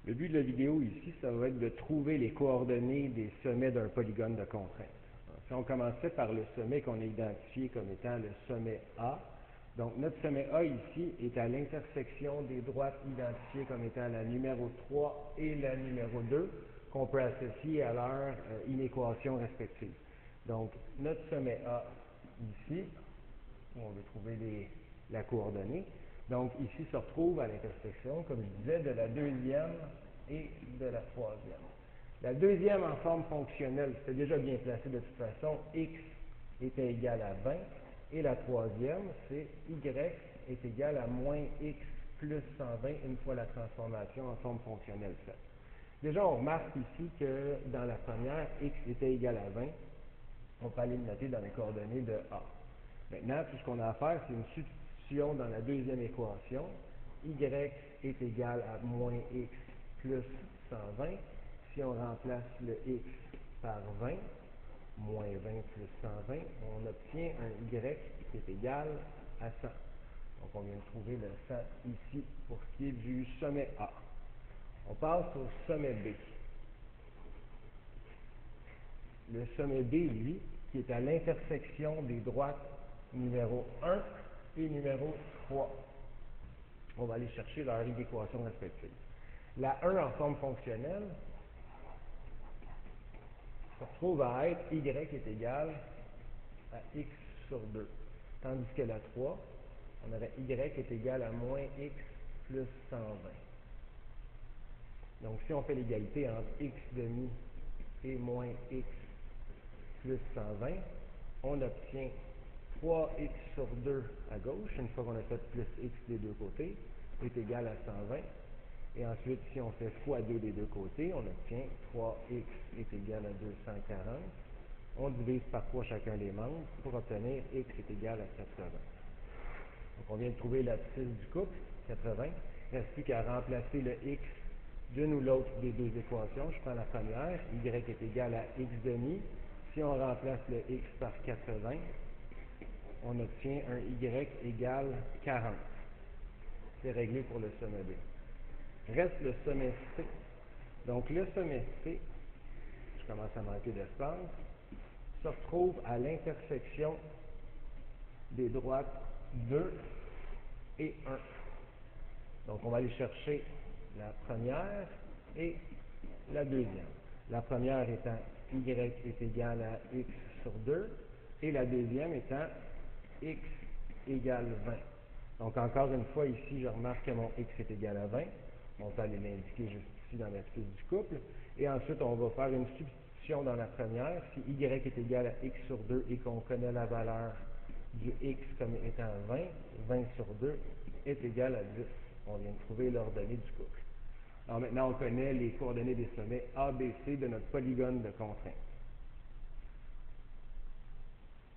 Le but de la vidéo ici, ça va être de trouver les coordonnées des sommets d'un polygone de contrainte. Si on commençait par le sommet qu'on a identifié comme étant le sommet A, donc notre sommet A ici est à l'intersection des droites identifiées comme étant la numéro 3 et la numéro 2, qu'on peut associer à leur inéquation respective. Donc notre sommet A ici, on veut trouver la coordonnée. Donc, ici se retrouve à l'intersection, comme je disais, de la deuxième et de la troisième. La deuxième en forme fonctionnelle, c'est déjà bien placé de toute façon, x était égal à 20, et la troisième, c'est y est égal à moins x plus 120 une fois la transformation en forme fonctionnelle faite. Déjà, on remarque ici que dans la première, x était égal à 20, on peut aller le noter dans les coordonnées de A. Maintenant, tout ce qu'on a à faire, c'est une substitution dans la deuxième équation. Y est égal à moins x plus 120. Si on remplace le x par 20, moins 20 plus 120, on obtient un y qui est égal à 100. Donc, on vient de trouver le 100 ici pour ce qui est du sommet A. On passe au sommet B. Le sommet B, lui, qui est à l'intersection des droites numéro 1 et numéro 3. On va aller chercher leur équation respective. La 1 en forme fonctionnelle se retrouve à être y est égal à x sur 2. Tandis que la 3, on aurait y est égal à moins x plus 120. Donc si on fait l'égalité entre x demi et moins x plus 120, on obtient 3x sur 2 à gauche, une fois qu'on a fait plus x des deux côtés, est égal à 120. Et ensuite, si on fait fois 2 des deux côtés, on obtient 3x est égal à 240. On divise par 3 chacun des membres pour obtenir x est égal à 80. Donc on vient de trouver l'abscisse du couple, 80. Il ne reste plus qu'à remplacer le x d'une ou l'autre des deux équations. Je prends la première, y est égal à x demi. Si on remplace le x par 80, on obtient un y égal 40. C'est réglé pour le sommet B. Reste le sommet C. Donc le sommet C, je commence à manquer d'espace, se retrouve à l'intersection des droites 2 et 1. Donc on va aller chercher la première et la deuxième. La première étant y est égal à x sur 2 et la deuxième étant x égale 20. Donc encore une fois ici, je remarque que mon x est égal à 20. On peut aller l'indiquer juste ici dans l'abscisse du couple. Et ensuite, on va faire une substitution dans la première. Si y est égal à x sur 2 et qu'on connaît la valeur du x comme étant 20, 20 sur 2 est égal à 10. On vient de trouver l'ordonnée du couple. Alors maintenant, on connaît les coordonnées des sommets A, B, C de notre polygone de contrainte.